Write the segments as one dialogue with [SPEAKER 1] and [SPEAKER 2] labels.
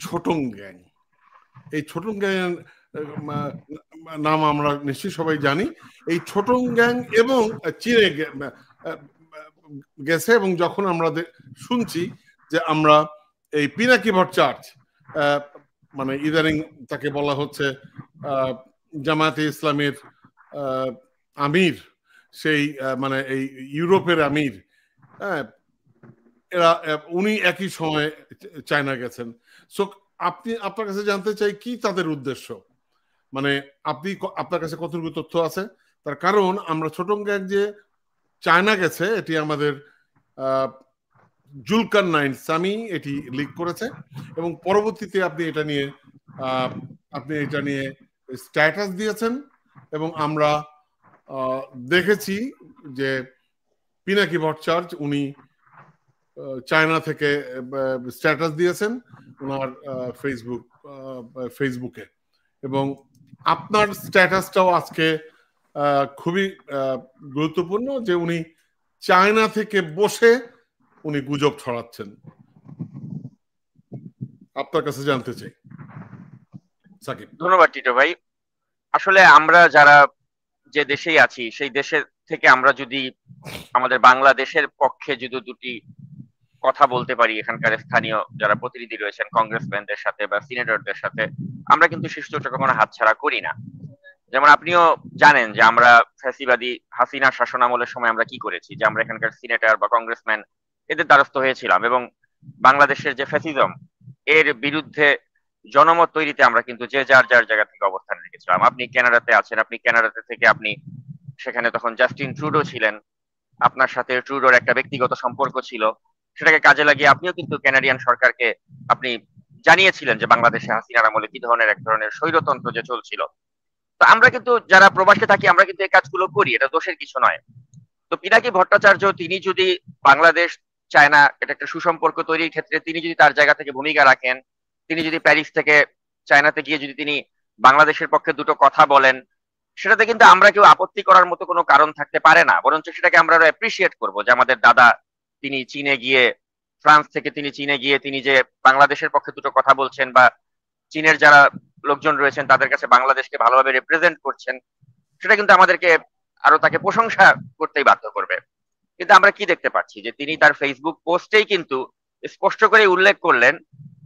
[SPEAKER 1] ছোটং gang. এই ছোটং gang নাম আমরা নিশ্চয়ই সবাই জানি। এই ছোটং গ্যাং এবং চীনে গেছে, এবং যখন আমরা শুনছি যে আমরা এই পিনাকি ভট্টাচার্য, মানে ইদানিং তাকে বলা হচ্ছে জামায়াতে ইসলামের আমির, সেই মানে এই ইউরোপের আমির, হ্যাঁ, এরা উনি একই সময় চায়না গেছেন। সো আপনার কাছে জানতে চাই কি তাদের উদ্দেশ্য, মানে আপনার কাছে কতটুকু তথ্য আছে? তার কারণ আমরা ছোটং গ্যাং যে চায়না গেছে এটি আমাদের জুলকার নাইন সামি এটি লিক করেছে, এবং পরবর্তীতে আপনি এটা নিয়ে স্ট্যাটাস দিয়েছেন, এবং আমরা দেখেছি যে পিনাকি ভট্টাচার্য উনি চায়না থেকে স্ট্যাটাস দিয়েছেন ওনার ফেসবুকে, এবং আপনার স্ট্যাটাসটাও আজকে খুবই গুরুত্বপূর্ণ যে উনি চায়না থেকে বসে উনি গুজব ছড়াচ্ছেন। আপনার কাছে জানতে চাই সাকিব।
[SPEAKER 2] ধন্যবাদ টিটো ভাই। আসলে আমরা যারা যে দেশেই আছি সেই দেশের থেকে আমরা যদি আমাদের বাংলাদেশের পক্ষে যদি দুটি কথা বলতে পারি এখানকার স্থানীয় যারা প্রতিনিধি রয়েছেন কংগ্রেসম্যানদের সাথে বা সিনেটরদের সাথে, আমরা কিন্তু শিশুটা কখনো হাতছাড়া করি না। যেমন আপনিও জানেন যে আমরা ফ্যাসিবাদী হাসিনা শাসন আমলের সময় আমরা কি করেছি, যে আমরা এখানকার সিনেটর বা কংগ্রেসম্যান এদের দ্বারস্থ হয়েছিলাম, এবং বাংলাদেশের যে ফ্যাসিজম এর বিরুদ্ধে জনমত তৈরিতে আমরা কিন্তু যে যার যার জায়গা থেকে অবস্থান রেখেছিলাম। আপনি কানাডাতে আছেন, আপনি কানাডাতে থেকে আপনি সেখানে তখন জাস্টিন ট্রুডো ছিলেন, আপনার সাথে ট্রুডোর একটা ব্যক্তিগত সম্পর্ক ছিল, সেটাকে কাজে লাগিয়ে আপনিও কিন্তু কানাডিয়ান সরকারকে আপনি জানিয়েছিলেন যে বাংলাদেশে হাসিনার আমলে কি ধরনের এক ধরনের স্বৈরতন্ত্র যে চলছিল। তো আমরা কিন্তু যারা প্রবাসে থাকি আমরা কিন্তু এই কাজগুলো করি, এটা দোষের কিছু নয়। তো পিনাকি ভট্টাচার্য তিনি যদি বাংলাদেশ চায়না এটা একটা সুসম্পর্ক তৈরির ক্ষেত্রে তিনি যদি তার জায়গা থেকে ভূমিকা রাখেন, তিনি যদি প্যারিস থেকে চায়নাতে গিয়ে যদি তিনি বাংলাদেশের পক্ষে দুটো কথা বলেন, সেটাতে কিন্তু আমরা কেউ আপত্তি করার মতো কোনো কারণ থাকতে পারে না, বরঞ্চ সেটাকে আমরা অ্যাপ্রিসিয়েট করবো যে আমাদের দাদা তিনি চীনে গিয়ে, ফ্রান্স থেকে তিনি চীনে গিয়ে তিনি যে বাংলাদেশের পক্ষে দুটো কথা বলছেন, বা চীনের যারা লোকজন রয়েছেন তাদের কাছে বাংলাদেশকে ভালোভাবে রিপ্রেজেন্ট করছেন, সেটা কিন্তু আমাদেরকে আরো তাকে প্রশংসা করতেই বাধ্য করবে। কিন্তু আমরা কি দেখতে পাচ্ছি যে তিনি তার ফেসবুক পোস্টেই কিন্তু স্পষ্ট করে উল্লেখ করলেন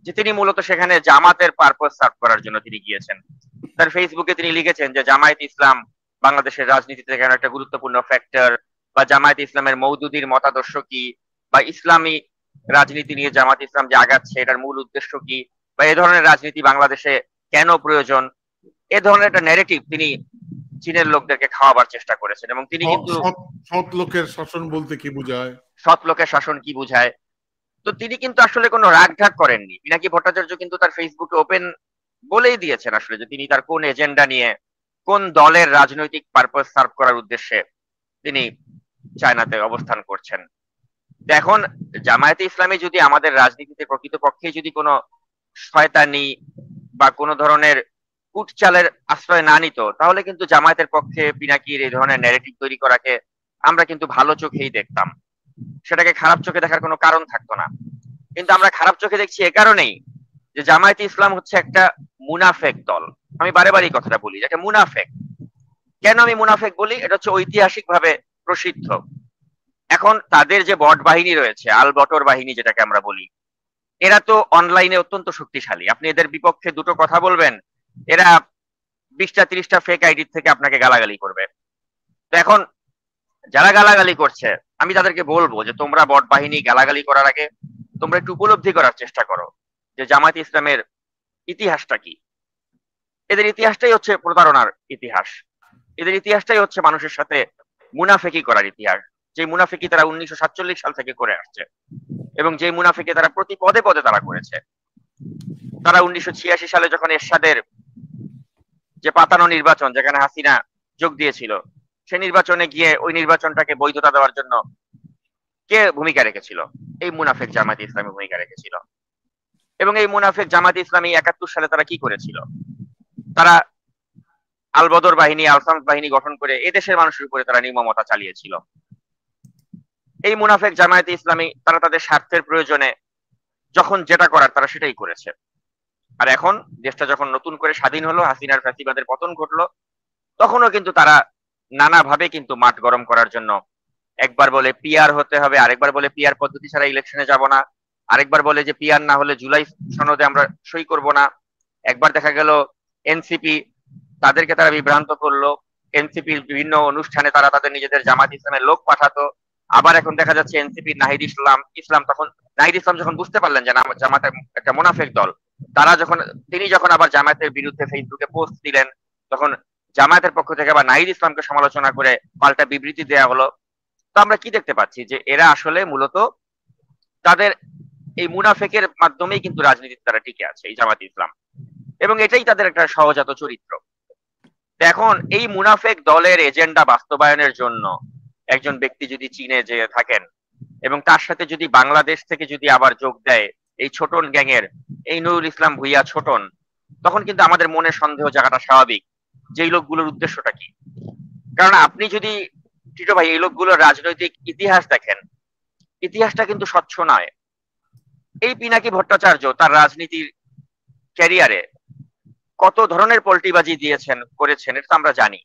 [SPEAKER 2] যে তিনি মূলত সেখানে জামাতের পারপাস সার্ভ করার জন্য তিনি গিয়েছেন। তার ফেসবুকে তিনি লিখেছেন যে জামায়াত ইসলাম বাংলাদেশের রাজনীতিতে কেন একটা গুরুত্বপূর্ণ ফ্যাক্টর, বা জামায়াত ইসলামের মওদুদির মতাদর্শ কি, বা ইসলামী রাজনীতি নিয়ে জামাত ইসলাম যে আগাচ্ছে এটার মূল উদ্দেশ্য কি, বা এ ধরনের রাজনীতি বাংলাদেশে কেন প্রয়োজন, এ ধরনের একটা ন্যারেটিভ তিনি চীনের লোকদেরকে খাওয়াবার চেষ্টা করেছেন। এবং তিনি কিন্তু
[SPEAKER 1] সৎ লোকের শাসন বলতে কি বোঝায়,
[SPEAKER 2] সৎ লোকের শাসন কি বোঝায়, তো তিনি কিন্তু আসলে কোনো রাগ ঢাক করেননি। পিনাকি ভট্টাচার্য কিন্তু তার ফেসবুকে ওপেন বলেই দিয়েছেন আসলে যে তিনি তার কোন এজেন্ডা নিয়ে, কোন দলের রাজনৈতিক পারপাস সার্ভ করার উদ্দেশ্যে তিনি চায়নাতে অবস্থান করছেন। এখন জামায়াতে ইসলামী যদি আমাদের রাজনীতিতে প্রকৃতপক্ষে যদি কোনো শয়তানি বা কোনো ধরনের কুটচালের আশ্রয় না নিত, তাহলে কিন্তু জামায়াতের পক্ষে পিনাকির এই ধরনের ন্যারেটিভ তৈরি করাকে আমরা কিন্তু ভালো চোখেই দেখতাম, সেটাকে খারাপ চোখে দেখার কোনো কারণ থাকতো না। কিন্তু আমরা খারাপ চোখে দেখছি এ কারণেই যে জামায়াতে ইসলাম হচ্ছে একটা মুনাফেক দল। আমি বারে বারে এই কথাটা বলি, এটা মুনাফেক। কেন আমি মুনাফেক বলি? এটা হচ্ছে ঐতিহাসিক ভাবে প্রসিদ্ধ। এখন তাদের যে বট বাহিনী রয়েছে, আল বটর বাহিনী যেটাকে আমরা বলি, এরা তো অনলাইনে অত্যন্ত শক্তিশালী। আপনি এদের বিপক্ষে দুটো কথা বলবেন, এরা 20টা 30টা ফেক আইডি থেকে আপনাকে গালাগালি করবে। তো এখন যারা গালাগালি করছে আমি তাদেরকে বলবো যে তোমরা বট বাহিনী গালাগালি করার আগে তোমরা একটু উপলব্ধি করার চেষ্টা করো যে জামায়াত ইসলামের ইতিহাসটা কি। এদের ইতিহাসটাই হচ্ছে প্রতারণার ইতিহাস, এদের ইতিহাসটাই হচ্ছে মানুষের সাথে মুনাফেকি করার ইতিহাস, যে মুনাফেকি তারা 1947 সাল থেকে করে আসছে, এবং যে মুনাফেকি তারা প্রতি পদে পদে তারা করেছে। তারা 1986 সালে যখন এরশাদের যে পাতানো নির্বাচন যেখানে হাসিনা যোগ দিয়েছিল, সে নির্বাচনে গিয়ে ওই নির্বাচনটাকে বৈধতা দেওয়ার জন্য কে ভূমিকা রেখেছিল? এই মুনাফেক জামায়াত ইসলামী ভূমিকা রেখেছিল। এবং এই মুনাফেক জামায়াত ইসলামী 71 সালে তারা কি করেছিল? তারা আল বদর বাহিনী, আলসামস বাহিনী গঠন করে এদেশের মানুষের উপরে তারা নির্মমতা চালিয়েছিল। এই মুনাফেক জামায়াতে ইসলামী তারা তাদের স্বার্থের প্রয়োজনে যখন যেটা করার তারা সেটাই করেছে। আর এখন দেশটা যখন নতুন করে স্বাধীন হলো, হাসিনার ফ্যাসিবাদের পতন ঘটলো, তখনও কিন্তু তারা নানাভাবে কিন্তু মাঠ গরম করার জন্য একবার বলে পিআর হতে হবে, আরেকবার বলে পিআর পদ্ধতি ছাড়া ইলেকশনে যাব না, আরেকবার বলে যে পিআর না হলে জুলাই সনদে আমরা সই করব না। একবার দেখা গেল এনসিপি, তাদেরকে তারা বিভ্রান্ত করলো, এনসিপির বিভিন্ন অনুষ্ঠানে তারা তাদের নিজেদের জামাত ইসলামের লোক পাঠাতো। আবার এখন দেখা যাচ্ছে এনসিপি নাহিদ ইসলাম তখন নাহিদ ইসলাম যখন বুঝতে পারলেন যে জামাতের একটা মুনাফিক দল, তিনি যখন আবার জামায়াতের বিরুদ্ধে ফেসবুকে পোস্ট দিলেন, তখন জামায়াতের পক্ষ থেকে আবার নাহিদ ইসলামকে সমালোচনা করে পাল্টা বিবৃতি দেওয়া হলো। তো আমরা কি দেখতে পাচ্ছি যে এরা আসলে মূলত তাদের এই মুনাফেকের মাধ্যমেই কিন্তু রাজনীতিতে তারা টিকে আছে, এই জামাত ইসলাম, এবং এটাই তাদের একটা সহজাত চরিত্র। এখন এই মুনাফেক দলের এজেন্ডা বাস্তবায়নের জন্য একজন ব্যক্তি যদি চীনে যেয়ে থাকেন এবং তার সাথে যদি বাংলাদেশ থেকে যদি আবার যোগ দেয় এই ছোটন গ্যাংয়ের এই নুরুল ইসলাম ভুইয়া ছোটন, তখন কিন্তু আমাদের মনে সন্দেহ জায়গাটা স্বাভাবিক যে এই লোকগুলোর উদ্দেশ্যটা কি। কারণ আপনি যদি টিটো ভাই এই লোকগুলোর রাজনৈতিক ইতিহাস দেখেন, ইতিহাসটা কিন্তু স্বচ্ছ নয়। এই পিনাকি ভট্টাচার্য তার রাজনীতির ক্যারিয়ারে কত ধরনের পল্টিবাজি করেছেন এটা তো আমরা জানি।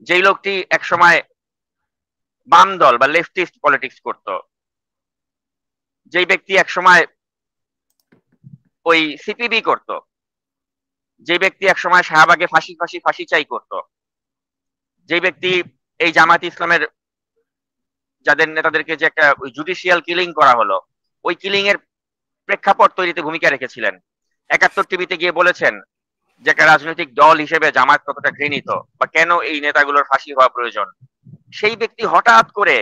[SPEAKER 2] যেই লোকটি একসময় বাম দল বা লেফটিস্ট পলিটিক্স করত, যেই ব্যক্তি একসময় ওই সিপিবি করত, যে ব্যক্তি একসময় শাহবাগে ফাঁসি চাই করত, যে ব্যক্তি এই জামাত ইসলামের যাদের নেতাদেরকে যে একটা জুডিশিয়াল কিলিং করা হলো, ওই কিলিং এর প্রেক্ষাপট তৈরিতে ভূমিকা রেখেছিলেন। ৭১ টিভিতে গিয়ে বলেছেন যে একটা রাজনৈতিক দল হিসেবে জামাত কতটা ঘৃণিত বা কেন এই নেতাগুলোর ফাঁসি হওয়া প্রয়োজন। সেই ব্যক্তি হঠাৎ করে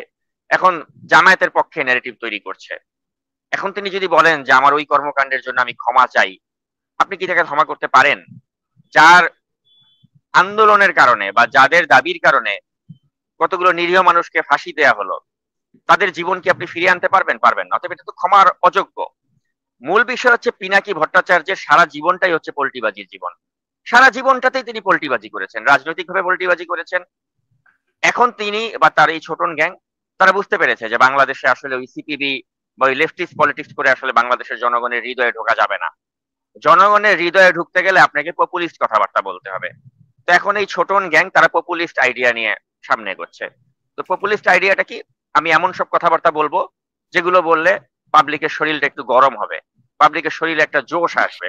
[SPEAKER 2] এখন জামায়াতের পক্ষে ন্যারেটিভ তৈরি করছে। এখন তিনি যদি বলেন যে আমার ওই কর্মকাণ্ডের জন্য আমি ক্ষমা চাই, আপনি কি তাকে ক্ষমা করতে পারেন? যার আন্দোলনের কারণে বা যাদের দাবির কারণে কতগুলো নিরীহ মানুষকে ফাঁসি দেয়া হলো, তাদের জীবন কি আপনি ফিরিয়ে আনতে পারবেন? পারবেন না। অতএব এটা তো ক্ষমার অযোগ্য। মূল বিষয় হচ্ছে পিনাকি ভট্টাচার্যের সারা জীবনটাই হচ্ছে পল্টিবাজির জীবন। সারা জীবনটাতেই তিনি পল্টিবাজি করেছেন, রাজনৈতিকভাবে পল্টিবাজি করেছেন। এখন তিনি বা তার এই ছোটন গ্যাং তারা বুঝতে পেরেছে যে বাংলাদেশে আসলে ওই সিপিবি বা ওই লেফটিস্ট পলিটিক্স করে আসলে বাংলাদেশের জনগণের হৃদয়ে ঢোকা যাবে না। জনগণের হৃদয়ে ঢুকতে গেলে আপনাকে পপুলিস্ট কথাবার্তা বলতে হবে। তো এখন এই ছোটন গ্যাং তারা পপুলিস্ট আইডিয়া নিয়ে সামনে এগোচ্ছে। তো পপুলিস্ট আইডিয়াটা কি? আমি এমন সব কথাবার্তা বলবো যেগুলো বললে পাবলিকের শরীরটা একটু গরম হবে, পাবলিকের শরীরে একটা জোশ আসবে।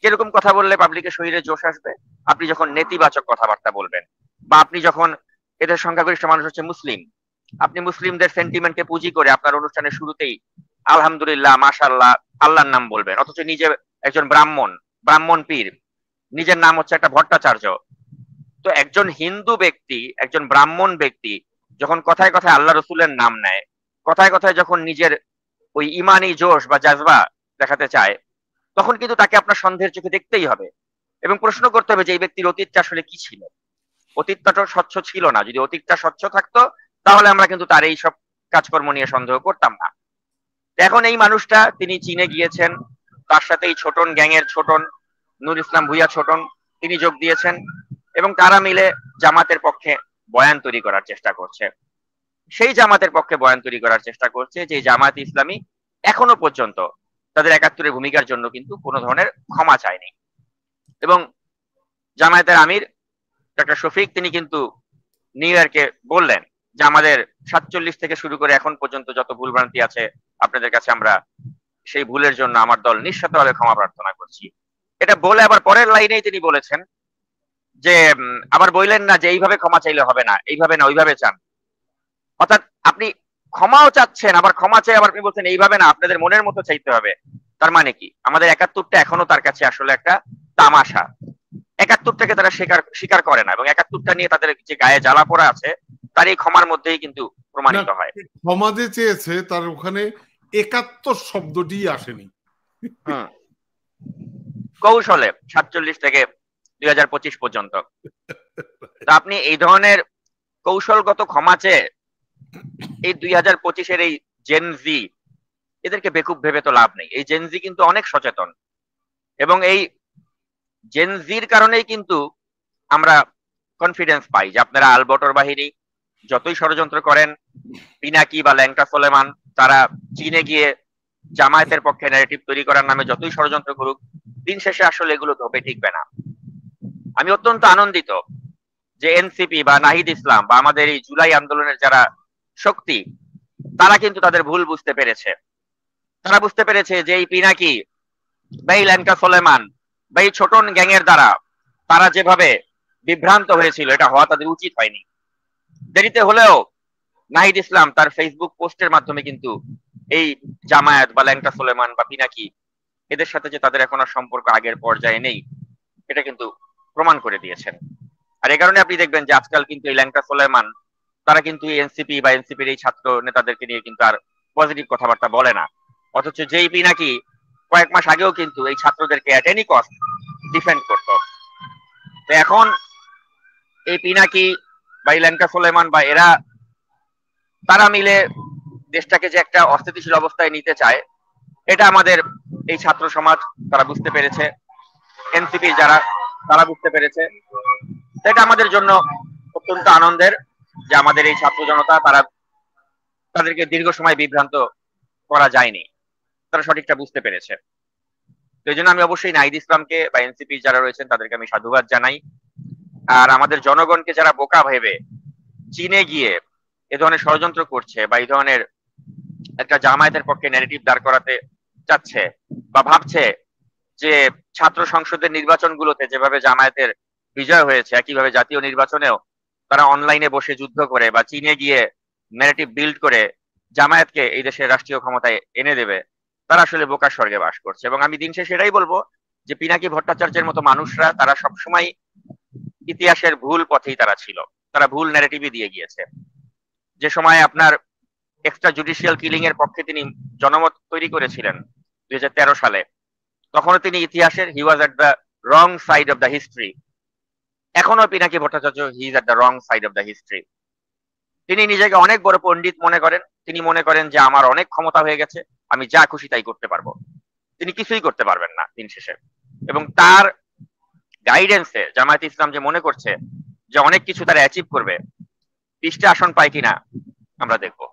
[SPEAKER 2] কিরকম কথা বললে পাবলিকের শরীরে জোশ আসবে? আপনি যখন নেতিবাচক কথাবার্তা বলবেন, বা আপনি যখন, এদের সংখ্যাগরিষ্ঠ মানুষ হচ্ছে মুসলিম, আপনি মুসলিমদের সেন্টিমেন্টকে পুঁজি করে আপনার অনুষ্ঠানের শুরুতেই আলহামদুলিল্লাহ, মাশাআল্লাহ, আল্লাহর নাম বলবেন, অথচ নিজে একজন ব্রাহ্মণ পীর, নিজের নাম হচ্ছে একটা ভট্টাচার্য। তো একজন হিন্দু ব্যক্তি, একজন ব্রাহ্মণ ব্যক্তি যখন কথায় কথায় আল্লাহ রসুলের নাম নেয়, কথায় কথায় যখন নিজের ওই ইমানি জোশ বা জাজবা দেখাতে চায়, তখন কিন্তু তাকে আপনার সন্দেহের চোখে দেখতেই হবে এবং প্রশ্ন করতে হবে যে এই ব্যক্তির অতীতটা আসলে কি ছিল। অতীতটা তো স্বচ্ছ ছিল না। যদি অতীতটা স্বচ্ছ থাকতো তাহলে আমরা কিন্তু তার এই সব কাজকর্ম নিয়ে সন্দেহ করতাম না। এখন এই মানুষটা তিনি চীনে গিয়েছেন, তার সাথে এই ছোটন গ্যাংয়ের ছোটন নুরুল ইসলাম ভুইয়া ছোটন তিনি যোগ দিয়েছেন এবং তারা মিলে জামাতের পক্ষে বয়ান তৈরি করার চেষ্টা করছে। সেই জামাতের পক্ষে বয়ান তৈরি করার চেষ্টা করছে যে জামাত ইসলামী এখনো পর্যন্ত তাদের ৭১-এর ভূমিকার জন্য কিন্তু কোনো ধরনের ক্ষমা চায়নি। এবং জামায়াতের আমির ডক্টর শফিক তিনি কিন্তু নিউ ইয়র্কে বললেন যে আমাদের ৪৭ থেকে শুরু করে এখন পর্যন্ত যত ভুলভ্রান্তি আছে আপনাদের কাছে আমরা সেই ভুলের জন্য আমার দল নিঃস্বার্থভাবে ক্ষমা প্রার্থনা করছি। এটা বলে আবার পরের লাইনেই তিনি বলেছেন যে আবার বললেন না যে এইভাবে ক্ষমা চাইলে হবে না, এইভাবে না ওইভাবে চান। অর্থাৎ আপনি ক্ষমাও চাচ্ছেন, আবার ক্ষমা চাই আবার আপনি বলছেন এইভাবে না, আপনাদের মনের মতো চাইতে হবে। তার মানে কি? আমাদের ৭১টা এখনো তার কাছে আসলে একটা তামাশা। ৭১টাকে তারা স্বীকার করে না এবং ৭১টা নিয়ে তাদের যে গায়ে জ্বালা পোড়া আছে তার এই ক্ষমার মধ্যেই কিন্তু প্রমাণিত হয়।
[SPEAKER 1] ক্ষমা যে চেয়েছে তার ওখানে ৭১ শব্দটি আসেনি।
[SPEAKER 2] কৌশলে ৪৭ থেকে ২০২৫ পর্যন্ত আপনি এই ধরনের কৌশলগত ক্ষমা চেয়ে এই ২০২৫-এর এই জেনজি এদেরকে বেকুব ভেবে তো লাভ নেই। এই জেনজি কিন্তু অনেক সচেতন এবং এই জেনজির কারণেই কিন্তু আমরা কনফিডেন্স পাই যে আপনারা আলবটর বাহিনী যতই ষড়যন্ত্র করেন, পিনাকি বা ল্যাংটা সোলেমান তারা চীনে গিয়ে জামায়াতের পক্ষে ন্যারেটিভ তৈরি করার নামে যতই ষড়যন্ত্র করুক, দিন শেষে আসলে এগুলো ধোপে টিকবে না। আমি অত্যন্ত আনন্দিত যে এনসিপি বা নাহিদ ইসলাম বা আমাদের এই জুলাই আন্দোলনের যারা শক্তি, তারা কিন্তু তাদের ভুল বুঝতে পেরেছে। তারা বুঝতে পেরেছে যে এই পিনাকি বা এই ল্যাংটা সোলেমান বা এই ছোটন গ্যাং এর দ্বারা তারা যেভাবে বিভ্রান্ত হয়েছিল, এটা হওয়া তাদের উচিত হয়নি। দেরিতে হলেও নাহিদ ইসলাম তার ফেসবুক পোস্টের মাধ্যমে কিন্তু এই জামায়াত বা ল্যাংটা সোলেমান বা পিনাকি এদের সাথে যে তাদের এখন আর সম্পর্ক আগের পর্যায়ে নেই, এটা কিন্তু প্রমাণ করে দিয়েছেন। আর এই কারণে আপনি দেখবেন যে আজকাল কিন্তু এই ল্যাংটা সোলেমান তারা কিন্তু এনসিপি বা এনসিপির এই ছাত্র নেতাদেরকে নিয়ে কিন্তু আর পজিটিভ কথাবার্তা বলে না। অথচ যেই পিনাকি কয়েক মাস আগেও কিন্তু এই ছাত্রদেরকে এট এনি কস্ট ডিফেন্ড করত। তো এখন এই পিনাকি বা এই ল্যাংটা সোলেমান বা এরা তারা মিলে দেশটাকে যে একটা অস্থিতিশীল অবস্থায় নিতে চায়, এটা আমাদের এই ছাত্র সমাজ তারা বুঝতে পেরেছে, এনসিপি যারা তারা বুঝতে পেরেছে। এটা আমাদের জন্য অত্যন্ত আনন্দের যে আমাদের এই ছাত্র জনতা তাদেরকে দীর্ঘ সময় বিভ্রান্ত করা যায়নি, তারা সঠিকটা বুঝতে পেরেছে। তো এই জন্য আমি অবশ্যই নাহিদ ইসলামকে বা এনসিপি যারা রয়েছেন তাদেরকে আমি সাধুবাদ জানাই। আর আমাদের জনগণকে যারা বোকা ভেবে চীনে গিয়ে এ ধরনের ষড়যন্ত্র করছে বা এই ধরনের একটা জামায়াতের পক্ষে ন্যারেটিভ দাঁড় করাতে চাচ্ছে বা ভাবছে যে ছাত্র সংসদের নির্বাচনগুলোতে যেভাবে জামায়াতের বিজয় হয়েছে, একইভাবে জাতীয় নির্বাচনেও তারা অনলাইনে বসে যুদ্ধ করে বা চীনে গিয়ে ন্যারেটিভ বিল্ড করে জামায়াতকে এই দেশের রাষ্ট্রীয় ক্ষমতায় এনে দেবে, তারা আসলে বোকার স্বর্গে বাস করছে। এবং আমি দিন শেষে এটাই বলবো যে পিনাকি ভট্টাচার্যের মতো মানুষরা তারা সবসময় ইতিহাসের ভুল পথেই তারা ছিল, তারা ভুল ন্যারেটিভই দিয়ে গিয়েছে। যে সময় আপনার এক্সট্রা জুডিশিয়াল কিলিং এর পক্ষে তিনি জনমত তৈরি করেছিলেন 2013 সালে, তখনও তিনি ইতিহাসের he was at the wrong side of the history. এখনো Pinaki Bhattacharya he is at the wrong side of the history. তিনি নিজেকে অনেক বড় পণ্ডিত মনে করেন, তিনি মনে করেন যে আমার অনেক ক্ষমতা হয়ে গেছে, আমি যা খুশি তাই করতে পারবো। তিনি কিছুই করতে পারবেন না দিন শেষে। এবং তার গাইডেন্সে জামায়াত ইসলাম যে মনে করছে যে অনেক কিছু তারা অ্যাচিভ করবে, 20টা আসন পায় কিনা আমরা দেখবো।